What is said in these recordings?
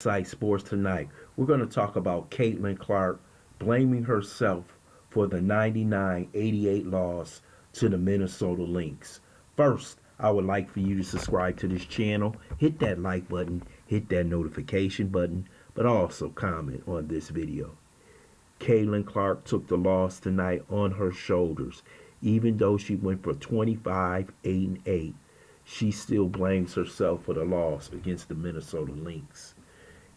BLACKSITE Sports tonight. We're going to talk about Caitlin Clark blaming herself for the 99-88 loss to the Minnesota Lynx. First, I would like for you to subscribe to this channel, hit that like button, hit that notification button, but also comment on this video. Caitlin Clark took the loss tonight on her shoulders. Even though she went for 25-8-8, she still blames herself for the loss against the Minnesota Lynx.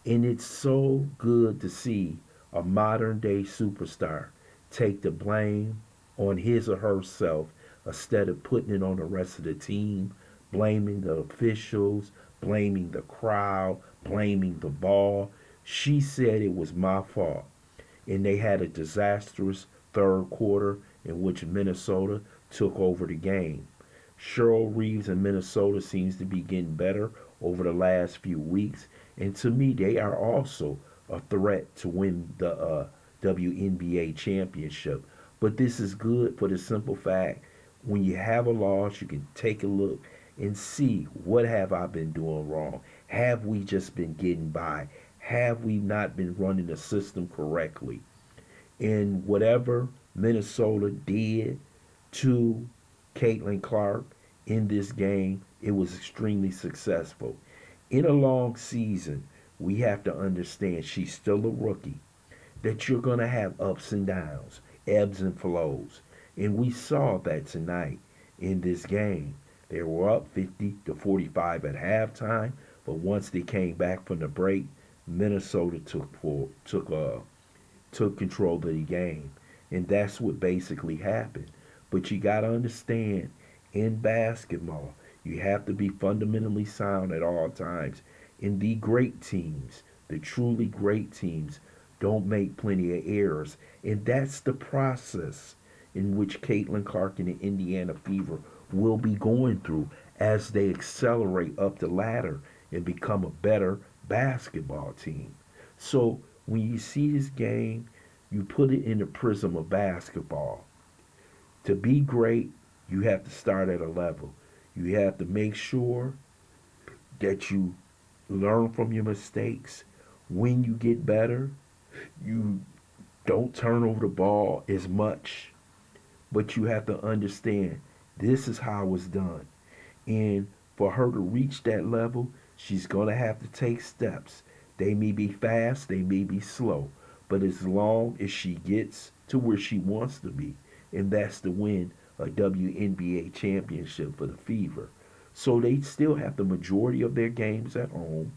And it's so good to see a modern day superstar take the blame on his or herself instead of putting it on the rest of the team, blaming the officials, blaming the crowd, blaming the ball. She said it was my fault. And they had a disastrous third quarter in which Minnesota took over the game. Cheryl Reeves in Minnesota seems to be getting better over the last few weeks. And to me, they are also a threat to win the WNBA championship. But this is good for the simple fact when you have a loss, you can take a look and see what have I been doing wrong. Have we just been getting by? Have we not been running the system correctly? And whatever Minnesota did to Caitlin Clark in this game, it was extremely successful. In a long season, we have to understand she's still a rookie, that you're going to have ups and downs, ebbs and flows. And we saw that tonight in this game. They were up 50-45 at halftime, but once they came back from the break, Minnesota took control of the game. And that's what basically happened. But you got to understand, in basketball, you have to be fundamentally sound at all times. And the great teams, the truly great teams, don't make plenty of errors. And that's the process in which Caitlin Clark and the Indiana Fever will be going through as they accelerate up the ladder and become a better basketball team. So when you see this game, you put it in the prism of basketball. To be great, you have to start at a level. You have to make sure that you learn from your mistakes. When you get better, you don't turn over the ball as much. But you have to understand this is how it's done. And for her to reach that level, she's going to have to take steps. They may be fast, they may be slow. But as long as she gets to where she wants to be, and that's to win a WNBA championship for the Fever. So they still have the majority of their games at home.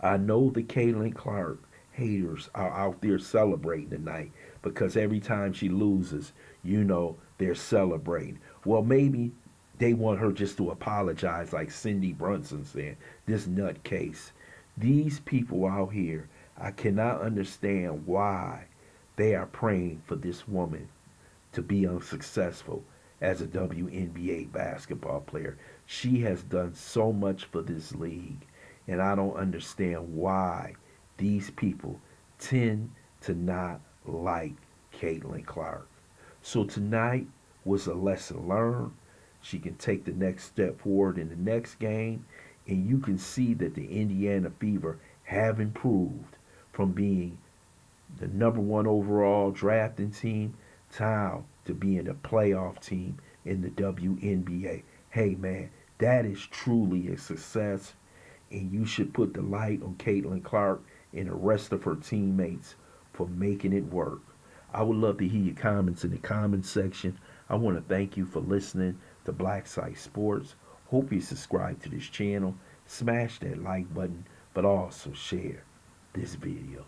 I know the Caitlin Clark haters are out there celebrating tonight because every time she loses, they're celebrating. Well, maybe they want her just to apologize like Cindy Brunson said, this nutcase. These people out here, I cannot understand why they are praying for this woman to be unsuccessful as a WNBA basketball player. She has done so much for this league, and I don't understand why these people tend to not like Caitlin Clark. So tonight was a lesson learned. She can take the next step forward in the next game, and you can see that the Indiana Fever have improved from being the number one overall drafting team to being a playoff team in the WNBA. Hey man, that is truly a success, and you should put the light on Caitlin Clark and the rest of her teammates for making it work. I would love to hear your comments in the comments section. I want to thank you for listening to BLACKSITE Sports. Hope you subscribe to this channel, smash that like button, but also share this video.